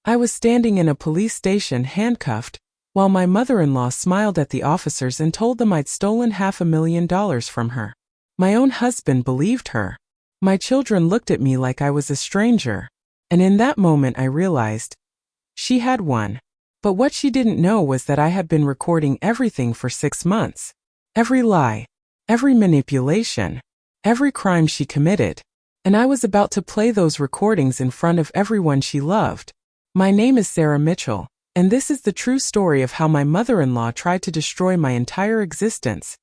I was standing in a police station handcuffed, while my mother-in-law smiled at the officers and told them I'd stolen $500,000 from her. My own husband believed her. My children looked at me like I was a stranger. And in that moment I realized she had won. But what she didn't know was that I had been recording everything for 6 months. Every lie, every manipulation, every crime she committed. And I was about to play those recordings in front of everyone she loved. My name is Sarah Mitchell, and this is the true story of how my mother-in-law tried to destroy my entire existence,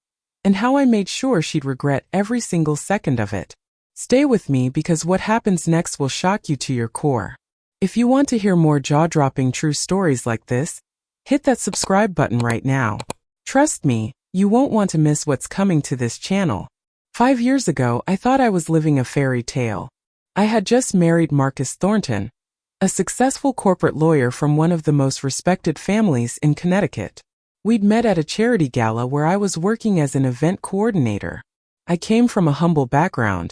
and how I made sure she'd regret every single second of it. Stay with me because what happens next will shock you to your core. If you want to hear more jaw-dropping true stories like this, hit that subscribe button right now. Trust me, you won't want to miss what's coming to this channel. 5 years ago, I thought I was living a fairy tale. I had just married Marcus Thornton, a successful corporate lawyer from one of the most respected families in Connecticut. We'd met at a charity gala where I was working as an event coordinator. I came from a humble background.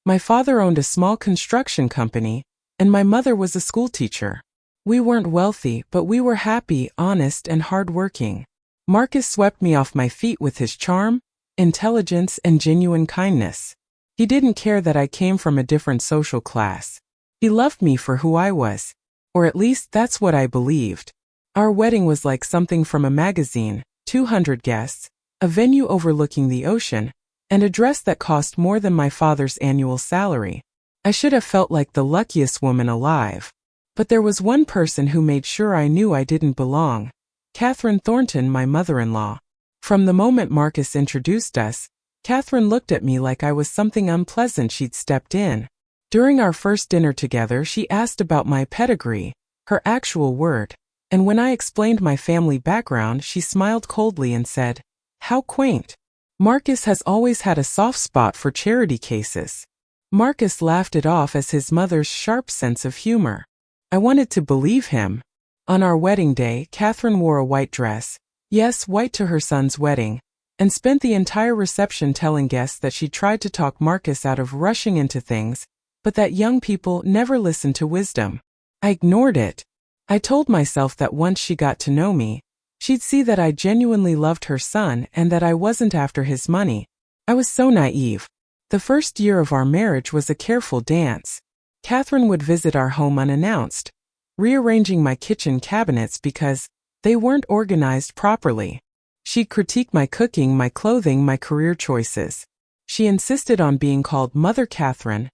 My father owned a small construction company, and my mother was a schoolteacher. We weren't wealthy, but we were happy, honest, and hardworking. Marcus swept me off my feet with his charm, intelligence, and genuine kindness. He didn't care that I came from a different social class. He loved me for who I was. Or at least that's what I believed. Our wedding was like something from a magazine, 200 guests, a venue overlooking the ocean, and a dress that cost more than my father's annual salary. I should have felt like the luckiest woman alive. But there was one person who made sure I knew I didn't belong. Catherine Thornton, my mother-in-law. From the moment Marcus introduced us, Catherine looked at me like I was something unpleasant she'd stepped in. During our first dinner together, she asked about my pedigree, her actual word, and when I explained my family background, she smiled coldly and said, "How quaint. Marcus has always had a soft spot for charity cases." Marcus laughed it off as his mother's sharp sense of humor. I wanted to believe him. On our wedding day, Catherine wore a white dress, yes, white to her son's wedding, and spent the entire reception telling guests that she tried to talk Marcus out of rushing into things, but that young people never listen to wisdom. I ignored it. I told myself that once she got to know me, she'd see that I genuinely loved her son and that I wasn't after his money. I was so naive. The first year of our marriage was a careful dance. Catherine would visit our home unannounced, rearranging my kitchen cabinets because they weren't organized properly. She'd critique my cooking, my clothing, my career choices. She insisted on being called Mother Catherine,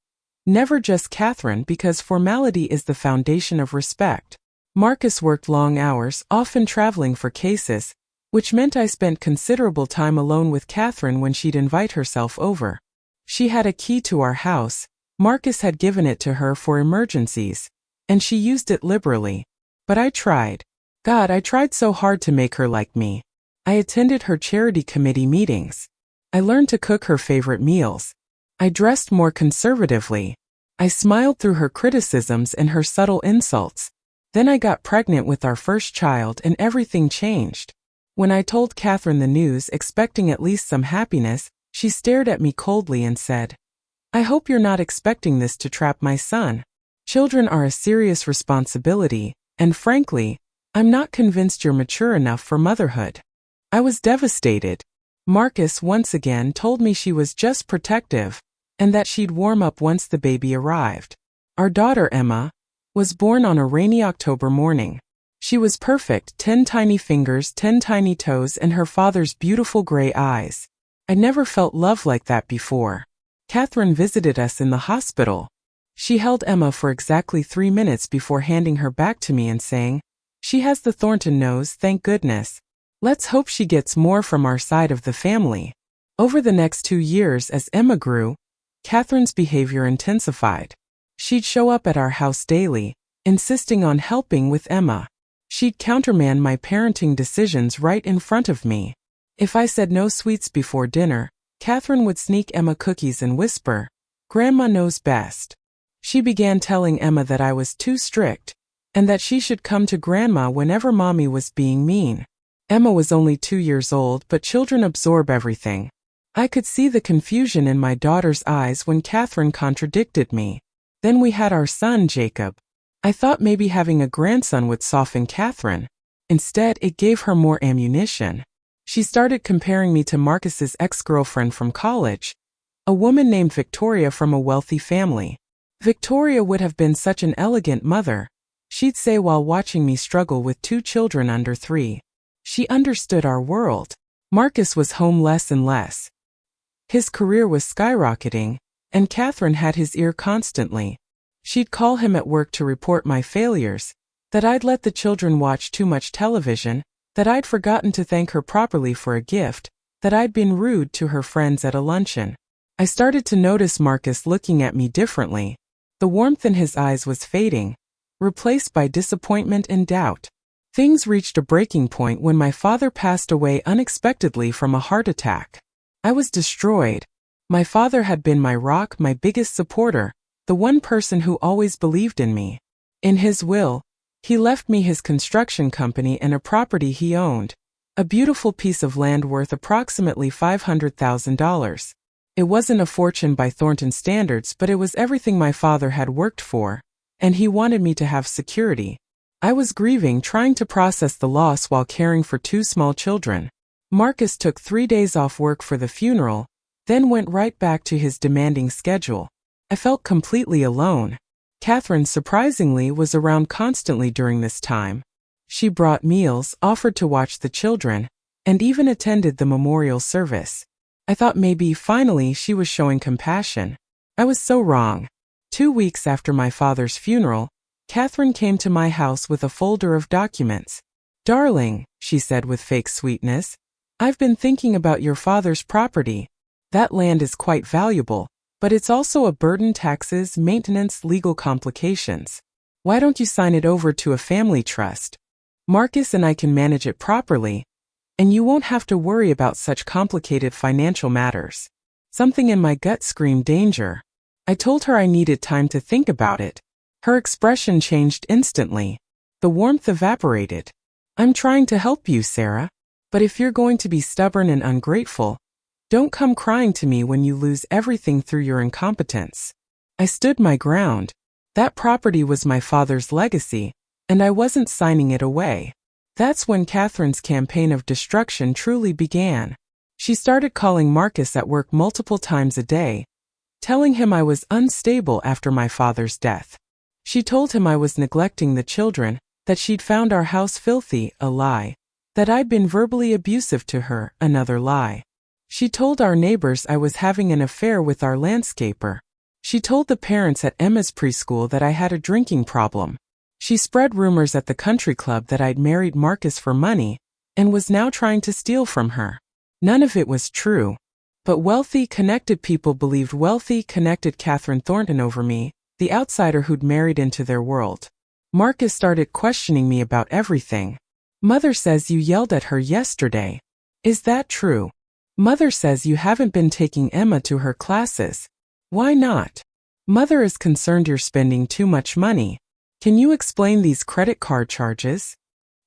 never just Catherine, because formality is the foundation of respect. Marcus worked long hours, often traveling for cases, which meant I spent considerable time alone with Catherine when she'd invite herself over. She had a key to our house. Marcus had given it to her for emergencies, and she used it liberally. But I tried. God, I tried so hard to make her like me. I attended her charity committee meetings. I learned to cook her favorite meals. I dressed more conservatively. I smiled through her criticisms and her subtle insults. Then I got pregnant with our first child and everything changed. When I told Catherine the news, expecting at least some happiness, she stared at me coldly and said, "I hope you're not expecting this to trap my son. Children are a serious responsibility, and frankly, I'm not convinced you're mature enough for motherhood." I was devastated. Marcus once again told me she was just protective, and that she'd warm up once the baby arrived. Our daughter Emma was born on a rainy October morning. She was perfect, 10 tiny fingers, 10 tiny toes, and her father's beautiful gray eyes. I never felt love like that before. Catherine visited us in the hospital. She held Emma for exactly 3 minutes before handing her back to me and saying, "She has the Thornton nose, thank goodness. Let's hope she gets more from our side of the family." Over the next 2 years, as Emma grew, Catherine's behavior intensified. She'd show up at our house daily, insisting on helping with Emma. She'd countermand my parenting decisions right in front of me. If I said no sweets before dinner, Catherine would sneak Emma cookies and whisper, "Grandma knows best." She began telling Emma that I was too strict, and that she should come to Grandma whenever Mommy was being mean. Emma was only 2 years old, but children absorb everything. I could see the confusion in my daughter's eyes when Catherine contradicted me. Then we had our son, Jacob. I thought maybe having a grandson would soften Catherine. Instead, it gave her more ammunition. She started comparing me to Marcus's ex-girlfriend from college, a woman named Victoria from a wealthy family. Victoria would have been such an elegant mother, she'd say while watching me struggle with 2 children under 3. She understood our world. Marcus was home less and less. His career was skyrocketing, and Catherine had his ear constantly. She'd call him at work to report my failures, that I'd let the children watch too much television, that I'd forgotten to thank her properly for a gift, that I'd been rude to her friends at a luncheon. I started to notice Marcus looking at me differently. The warmth in his eyes was fading, replaced by disappointment and doubt. Things reached a breaking point when my father passed away unexpectedly from a heart attack. I was destroyed. My father had been my rock, my biggest supporter, the one person who always believed in me. In his will, he left me his construction company and a property he owned, a beautiful piece of land worth approximately $500,000. It wasn't a fortune by Thornton standards, but it was everything my father had worked for, and he wanted me to have security. I was grieving, trying to process the loss while caring for 2 small children. Marcus took 3 days off work for the funeral, then went right back to his demanding schedule. I felt completely alone. Catherine, surprisingly, was around constantly during this time. She brought meals, offered to watch the children, and even attended the memorial service. I thought maybe, finally, she was showing compassion. I was so wrong. 2 weeks after my father's funeral, Catherine came to my house with a folder of documents. "Darling," she said with fake sweetness, "I've been thinking about your father's property. That land is quite valuable, but it's also a burden: taxes, maintenance, legal complications. Why don't you sign it over to a family trust? Marcus and I can manage it properly, and you won't have to worry about such complicated financial matters." Something in my gut screamed danger. I told her I needed time to think about it. Her expression changed instantly. The warmth evaporated. "I'm trying to help you, Sarah. But if you're going to be stubborn and ungrateful, don't come crying to me when you lose everything through your incompetence." I stood my ground. That property was my father's legacy, and I wasn't signing it away. That's when Catherine's campaign of destruction truly began. She started calling Marcus at work multiple times a day, telling him I was unstable after my father's death. She told him I was neglecting the children, that she'd found our house filthy, a lie, that I'd been verbally abusive to her, another lie. She told our neighbors I was having an affair with our landscaper. She told the parents at Emma's preschool that I had a drinking problem. She spread rumors at the country club that I'd married Marcus for money and was now trying to steal from her. None of it was true. But wealthy, connected people believed wealthy, connected Catherine Thornton over me, the outsider who'd married into their world. Marcus started questioning me about everything. "Mother says you yelled at her yesterday. Is that true? Mother says you haven't been taking Emma to her classes. Why not? Mother is concerned you're spending too much money. Can you explain these credit card charges?"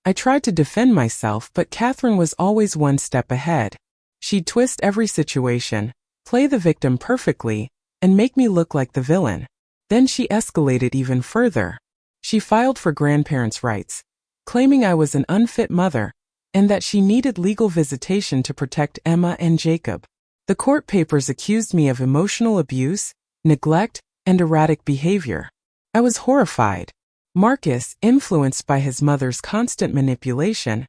I tried to defend myself, but Catherine was always one step ahead. She'd twist every situation, play the victim perfectly, and make me look like the villain. Then she escalated even further. She filed for grandparents' rights, claiming I was an unfit mother, and that she needed legal visitation to protect Emma and Jacob. The court papers accused me of emotional abuse, neglect, and erratic behavior. I was horrified. Marcus, influenced by his mother's constant manipulation,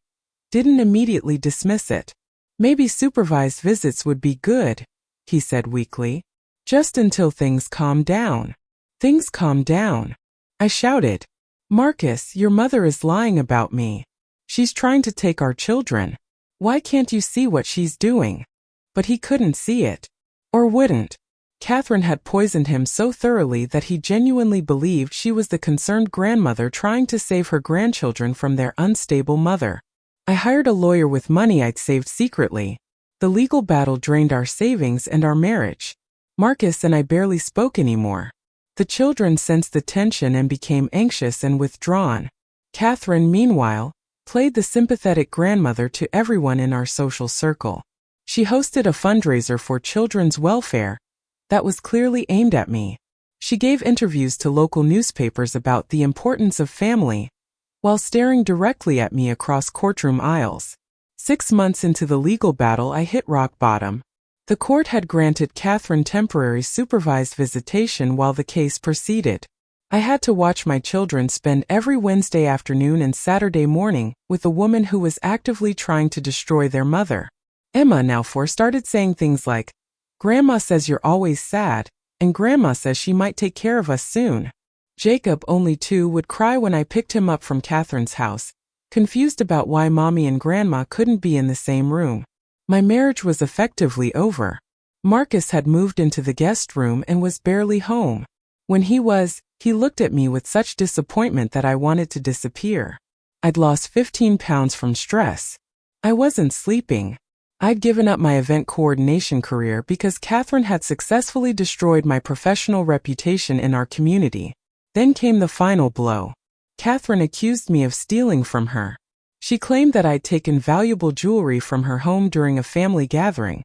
didn't immediately dismiss it. "Maybe supervised visits would be good," he said weakly. "Just until things calm down." "Things calm down?" I shouted. "Marcus, your mother is lying about me. She's trying to take our children. Why can't you see what she's doing?" But he couldn't see it. Or wouldn't. Catherine had poisoned him so thoroughly that he genuinely believed she was the concerned grandmother trying to save her grandchildren from their unstable mother. I hired a lawyer with money I'd saved secretly. The legal battle drained our savings and our marriage. Marcus and I barely spoke anymore. The children sensed the tension and became anxious and withdrawn. Catherine, meanwhile, played the sympathetic grandmother to everyone in our social circle. She hosted a fundraiser for children's welfare that was clearly aimed at me. She gave interviews to local newspapers about the importance of family, while staring directly at me across courtroom aisles. 6 months into the legal battle, I hit rock bottom. The court had granted Catherine temporary supervised visitation while the case proceeded. I had to watch my children spend every Wednesday afternoon and Saturday morning with a woman who was actively trying to destroy their mother. Emma, now 4, started saying things like, "Grandma says you're always sad, and Grandma says she might take care of us soon." Jacob, only 2, would cry when I picked him up from Catherine's house, confused about why Mommy and Grandma couldn't be in the same room. My marriage was effectively over. Marcus had moved into the guest room and was barely home. When he looked at me with such disappointment that I wanted to disappear. I'd lost 15 pounds from stress. I wasn't sleeping. I'd given up my event coordination career because Catherine had successfully destroyed my professional reputation in our community. Then came the final blow. Catherine accused me of stealing from her. She claimed that I'd taken valuable jewelry from her home during a family gathering,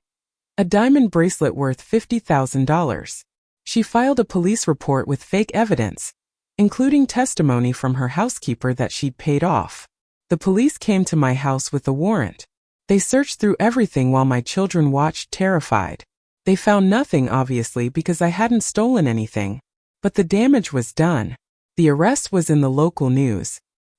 a diamond bracelet worth $50,000. She filed a police report with fake evidence, including testimony from her housekeeper that she'd paid off. The police came to my house with a warrant. They searched through everything while my children watched terrified. They found nothing, obviously, because I hadn't stolen anything. But the damage was done. The arrest was in the local news.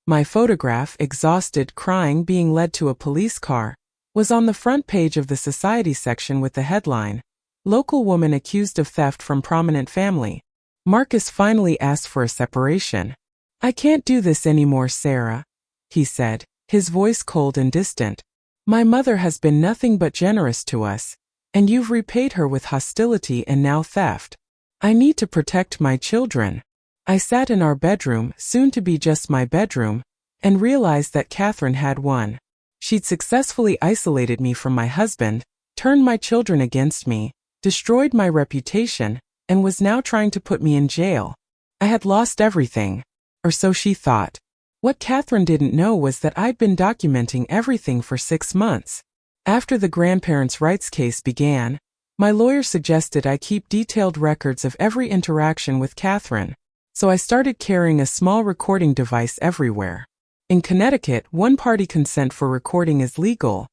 My photograph, exhausted, crying, being led to a police car, was on the front page of the society section with the headline, "Local woman accused of theft from prominent family." Marcus finally asked for a separation. "I can't do this anymore, Sarah," he said, his voice cold and distant. "My mother has been nothing but generous to us, and you've repaid her with hostility and now theft. I need to protect my children." I sat in our bedroom, soon to be just my bedroom, and realized that Catherine had won. She'd successfully isolated me from my husband, turned my children against me, destroyed my reputation, and was now trying to put me in jail. I had lost everything, or so she thought. What Catherine didn't know was that I'd been documenting everything for 6 months. After the grandparents' rights case began, my lawyer suggested I keep detailed records of every interaction with Catherine. So I started carrying a small recording device everywhere. In Connecticut, one-party consent for recording is legal,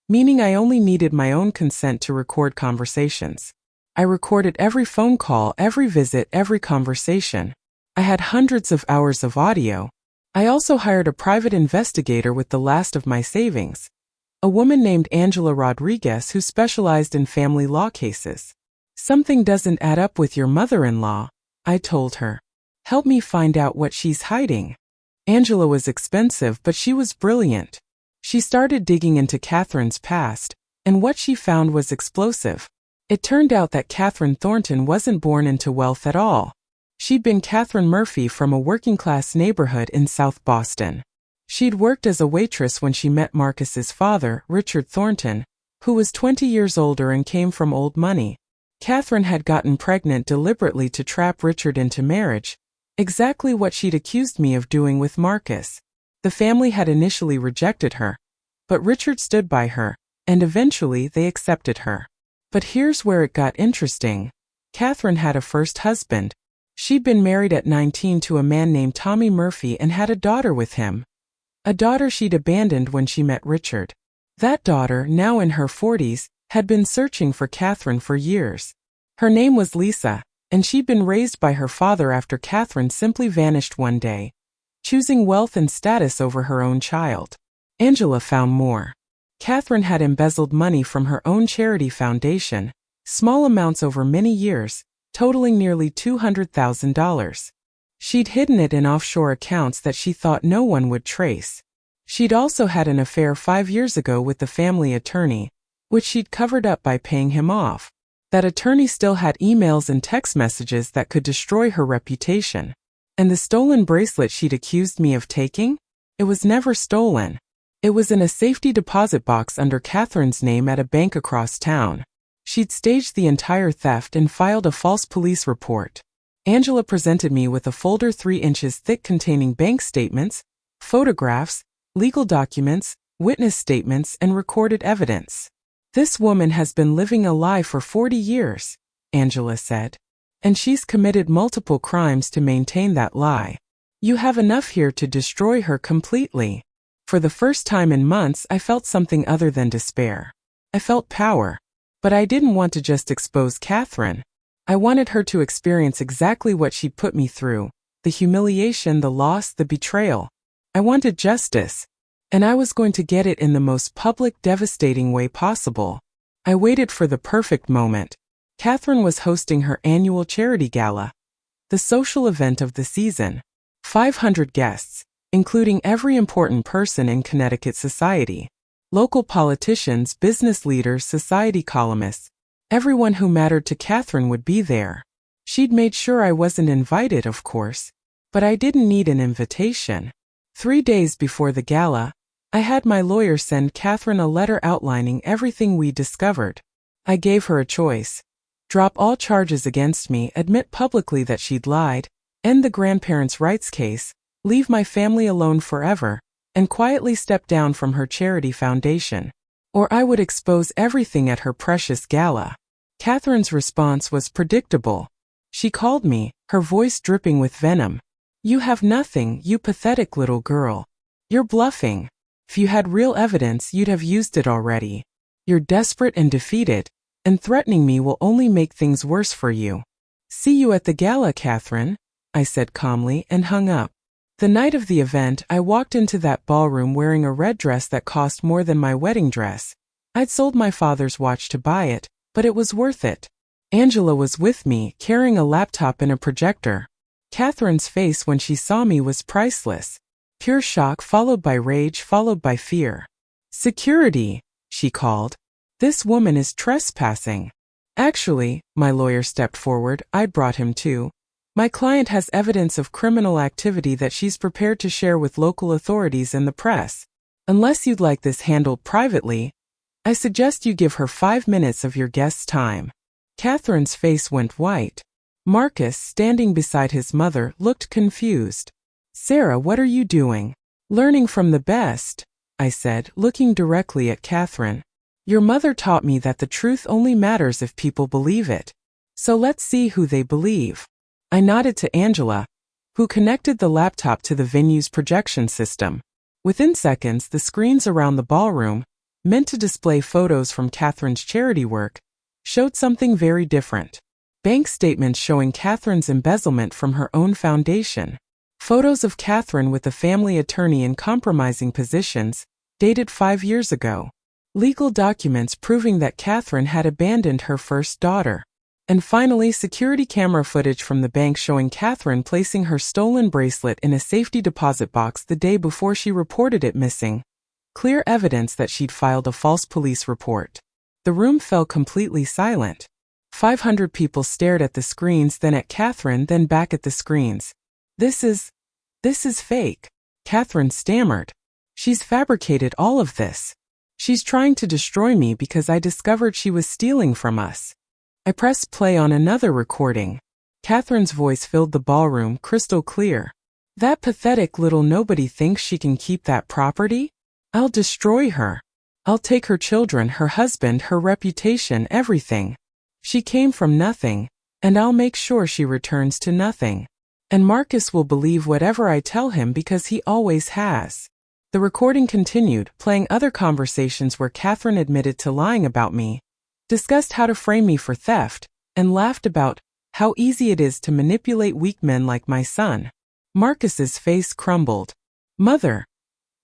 meaning I only needed my own consent to record conversations. I recorded every phone call, every visit, every conversation. I had hundreds of hours of audio. I also hired a private investigator with the last of my savings, a woman named Angela Rodriguez who specialized in family law cases. "Something doesn't add up with your mother-in-law," I told her. "Help me find out what she's hiding." Angela was expensive, but she was brilliant. She started digging into Catherine's past, and what she found was explosive. It turned out that Catherine Thornton wasn't born into wealth at all. She'd been Catherine Murphy from a working-class neighborhood in South Boston. She'd worked as a waitress when she met Marcus's father, Richard Thornton, who was 20 years older and came from old money. Catherine had gotten pregnant deliberately to trap Richard into marriage, exactly what she'd accused me of doing with Marcus. The family had initially rejected her, but Richard stood by her, and eventually they accepted her. But here's where it got interesting. Catherine had a first husband. She'd been married at 19 to a man named Tommy Murphy and had a daughter with him. A daughter she'd abandoned when she met Richard. That daughter, now in her 40s, had been searching for Catherine for years. Her name was Lisa, and she'd been raised by her father after Catherine simply vanished one day, choosing wealth and status over her own child. Angela found more. Catherine had embezzled money from her own charity foundation, small amounts over many years, totaling nearly $200,000. She'd hidden it in offshore accounts that she thought no one would trace. She'd also had an affair 5 years ago with the family attorney, which she'd covered up by paying him off. That attorney still had emails and text messages that could destroy her reputation. And the stolen bracelet she'd accused me of taking? It was never stolen. It was in a safety deposit box under Catherine's name at a bank across town. She'd staged the entire theft and filed a false police report. Angela presented me with a folder 3 inches thick containing bank statements, photographs, legal documents, witness statements, and recorded evidence. "This woman has been living a lie for 40 years, Angela said. And she's committed multiple crimes to maintain that lie. You have enough here to destroy her completely. For the first time in months, I felt something other than despair. I felt power. But I didn't want to just expose Catherine. I wanted her to experience exactly what she'd put me through. The humiliation, the loss, the betrayal. I wanted justice. And I was going to get it in the most public, devastating way possible. I waited for the perfect moment. Catherine was hosting her annual charity gala, the social event of the season. 500 guests, including every important person in Connecticut society. Local politicians, business leaders, society columnists. Everyone who mattered to Catherine would be there. She'd made sure I wasn't invited, of course. But I didn't need an invitation. 3 days before the gala, I had my lawyer send Catherine a letter outlining everything we discovered. I gave her a choice. Drop all charges against me, admit publicly that she'd lied, end the grandparents' rights case, leave my family alone forever, and quietly step down from her charity foundation. Or I would expose everything at her precious gala. Catherine's response was predictable. She called me, her voice dripping with venom. You have nothing, you pathetic little girl. You're bluffing. If you had real evidence, you'd have used it already. You're desperate and defeated, and threatening me will only make things worse for you. See you at the gala, Catherine, I said calmly and hung up. The night of the event, I walked into that ballroom wearing a red dress that cost more than my wedding dress. I'd sold my father's watch to buy it, but it was worth it. Angela was with me, carrying a laptop and a projector. Catherine's face when she saw me was priceless. Pure shock followed by rage followed by fear. Security, she called. This woman is trespassing. Actually, my lawyer stepped forward, I'd brought him too. My client has evidence of criminal activity that she's prepared to share with local authorities and the press. Unless you'd like this handled privately, I suggest you give her 5 minutes of your guest's time. Catherine's face went white. Marcus, standing beside his mother, looked confused. Sarah, what are you doing? Learning from the best, I said, looking directly at Catherine. Your mother taught me that the truth only matters if people believe it. So let's see who they believe. I nodded to Angela, who connected the laptop to the venue's projection system. Within seconds, the screens around the ballroom, meant to display photos from Catherine's charity work, showed something very different. Bank statements showing Catherine's embezzlement from her own foundation. Photos of Catherine with a family attorney in compromising positions, dated 5 years ago. Legal documents proving that Catherine had abandoned her first daughter. And finally, security camera footage from the bank showing Catherine placing her stolen bracelet in a safety deposit box the day before she reported it missing. Clear evidence that she'd filed a false police report. The room fell completely silent. 500 people stared at the screens, then at Catherine, then back at the screens. This is fake. Catherine stammered. She's fabricated all of this. She's trying to destroy me because I discovered she was stealing from us. I pressed play on another recording. Catherine's voice filled the ballroom, crystal clear. That pathetic little nobody thinks she can keep that property? I'll destroy her. I'll take her children, her husband, her reputation, everything. She came from nothing, and I'll make sure she returns to nothing. And Marcus will believe whatever I tell him because he always has. The recording continued, playing other conversations where Catherine admitted to lying about me, discussed how to frame me for theft, and laughed about how easy it is to manipulate weak men like my son. Marcus's face crumbled. Mother,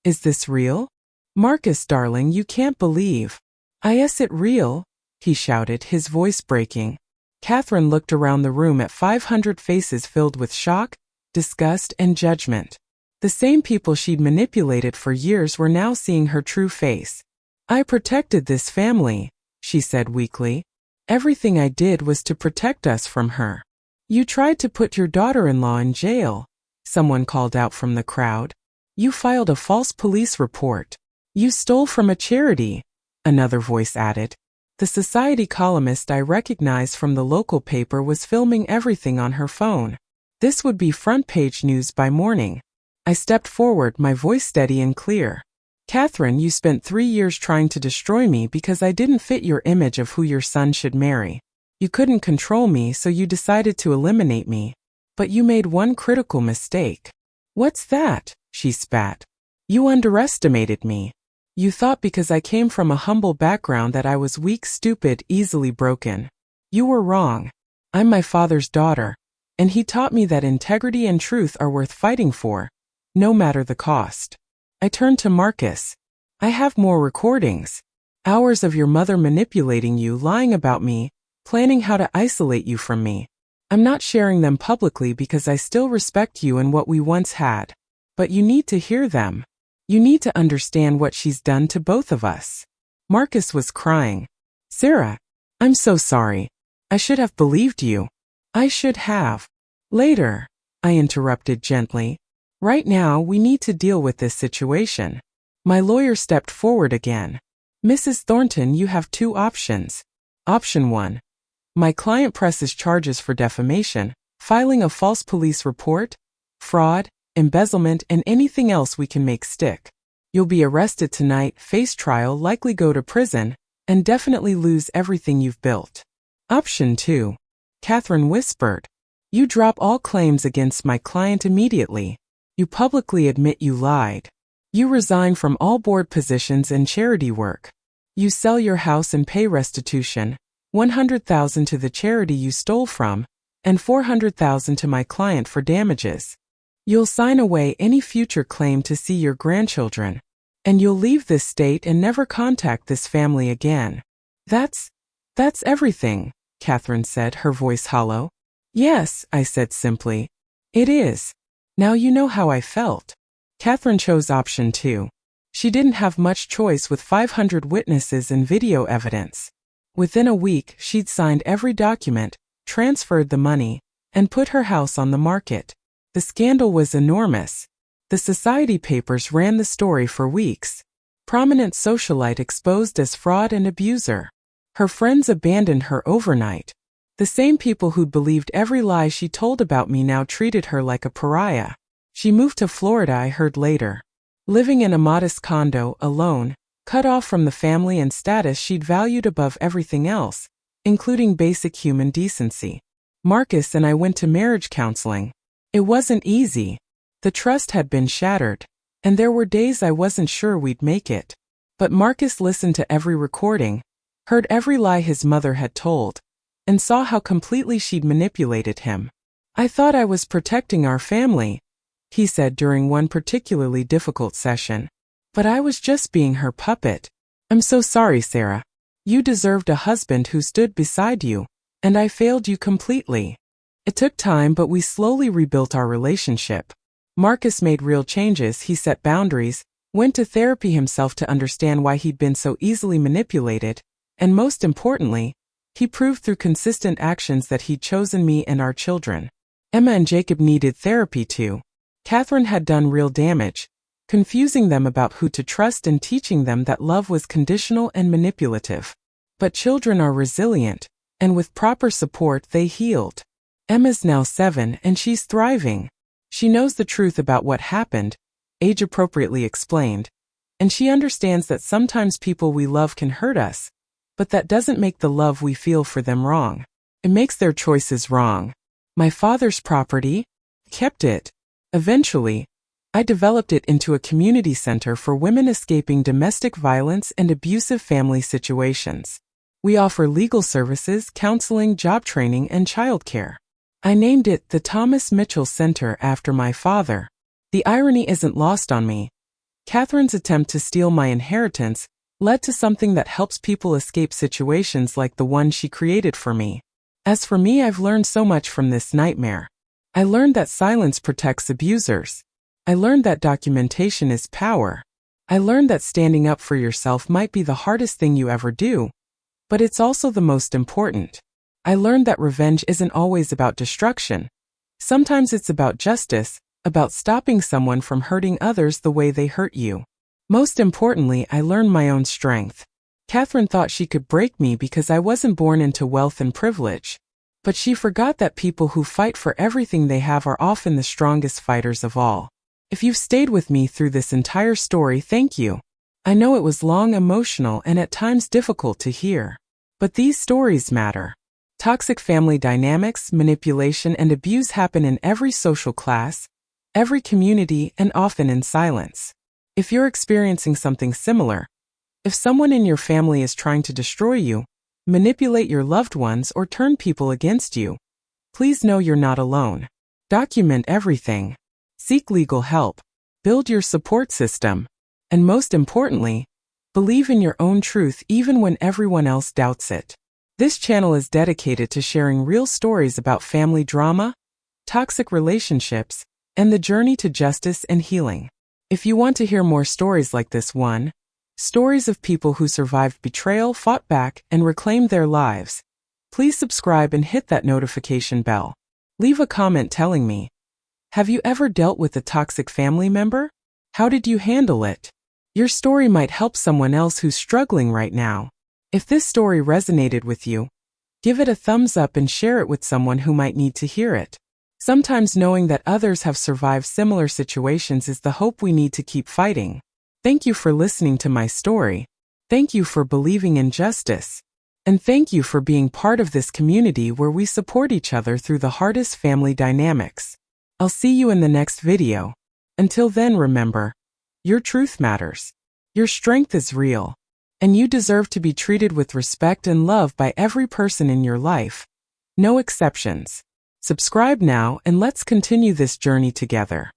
is this real? Marcus, darling, you can't believe. Is it real? He shouted, his voice breaking. Catherine looked around the room at 500 faces filled with shock, disgust, and judgment. The same people she'd manipulated for years were now seeing her true face. I protected this family, she said weakly. Everything I did was to protect us from her. You tried to put your daughter-in-law in jail, someone called out from the crowd. You filed a false police report. You stole from a charity, another voice added. The society columnist I recognized from the local paper was filming everything on her phone. This would be front-page news by morning. I stepped forward, my voice steady and clear. Catherine, you spent 3 years trying to destroy me because I didn't fit your image of who your son should marry. You couldn't control me, so you decided to eliminate me. But you made one critical mistake. What's that? She spat. You underestimated me. You thought because I came from a humble background that I was weak, stupid, easily broken. You were wrong. I'm my father's daughter, and he taught me that integrity and truth are worth fighting for, no matter the cost. I turned to Marcus. I have more recordings. Hours of your mother manipulating you, lying about me, planning how to isolate you from me. I'm not sharing them publicly because I still respect you and what we once had. But you need to hear them. You need to understand what she's done to both of us. Marcus was crying. Sarah, I'm so sorry. I should have believed you. I should have. Later, I interrupted gently. Right now, we need to deal with this situation. My lawyer stepped forward again. Mrs. Thornton, you have two options. Option 1. My client presses charges for defamation, filing a false police report, fraud, embezzlement, and anything else we can make stick. You'll be arrested tonight, face trial, likely go to prison, and definitely lose everything you've built. Option 2. Catherine whispered. You drop all claims against my client immediately. You publicly admit you lied. You resign from all board positions and charity work. You sell your house and pay restitution, $100,000 to the charity you stole from, and $400,000 to my client for damages. You'll sign away any future claim to see your grandchildren. And you'll leave this state and never contact this family again. That's everything, Catherine said, her voice hollow. Yes, I said simply. It is. Now you know how I felt. Catherine chose option 2. She didn't have much choice with 500 witnesses and video evidence. Within a week, she'd signed every document, transferred the money, and put her house on the market. The scandal was enormous. The society papers ran the story for weeks. Prominent socialite exposed as fraud and abuser. Her friends abandoned her overnight. The same people who'd believed every lie she told about me now treated her like a pariah. She moved to Florida, I heard later. Living in a modest condo, alone, cut off from the family and status she'd valued above everything else, including basic human decency. Marcus and I went to marriage counseling. It wasn't easy. The trust had been shattered, and there were days I wasn't sure we'd make it. But Marcus listened to every recording, heard every lie his mother had told, and saw how completely she'd manipulated him. I thought I was protecting our family, he said during one particularly difficult session. But I was just being her puppet. I'm so sorry, Sarah. You deserved a husband who stood beside you, and I failed you completely. It took time, but we slowly rebuilt our relationship. Marcus made real changes, he set boundaries, went to therapy himself to understand why he'd been so easily manipulated, and most importantly, he proved through consistent actions that he'd chosen me and our children. Emma and Jacob needed therapy too. Catherine had done real damage, confusing them about who to trust and teaching them that love was conditional and manipulative. But children are resilient, and with proper support they healed. Emma's now 7 and she's thriving. She knows the truth about what happened, age-appropriately explained, and she understands that sometimes people we love can hurt us, but that doesn't make the love we feel for them wrong. It makes their choices wrong. My father's property? Kept it. Eventually, I developed it into a community center for women escaping domestic violence and abusive family situations. We offer legal services, counseling, job training, and childcare. I named it the Thomas Mitchell Center after my father. The irony isn't lost on me. Catherine's attempt to steal my inheritance led to something that helps people escape situations like the one she created for me. As for me, I've learned so much from this nightmare. I learned that silence protects abusers. I learned that documentation is power. I learned that standing up for yourself might be the hardest thing you ever do, but it's also the most important. I learned that revenge isn't always about destruction. Sometimes it's about justice, about stopping someone from hurting others the way they hurt you. Most importantly, I learned my own strength. Catherine thought she could break me because I wasn't born into wealth and privilege. But she forgot that people who fight for everything they have are often the strongest fighters of all. If you've stayed with me through this entire story, thank you. I know it was long, emotional, and at times difficult to hear. But these stories matter. Toxic family dynamics, manipulation, and abuse happen in every social class, every community, and often in silence. If you're experiencing something similar, if someone in your family is trying to destroy you, manipulate your loved ones, or turn people against you, please know you're not alone. Document everything. Seek legal help. Build your support system. And most importantly, believe in your own truth even when everyone else doubts it. This channel is dedicated to sharing real stories about family drama, toxic relationships, and the journey to justice and healing. If you want to hear more stories like this one, stories of people who survived betrayal, fought back, and reclaimed their lives, please subscribe and hit that notification bell. Leave a comment telling me, have you ever dealt with a toxic family member? How did you handle it? Your story might help someone else who's struggling right now. If this story resonated with you, give it a thumbs up and share it with someone who might need to hear it. Sometimes knowing that others have survived similar situations is the hope we need to keep fighting. Thank you for listening to my story. Thank you for believing in justice. And thank you for being part of this community where we support each other through the hardest family dynamics. I'll see you in the next video. Until then, remember, your truth matters. Your strength is real. And you deserve to be treated with respect and love by every person in your life. No exceptions. Subscribe now and let's continue this journey together.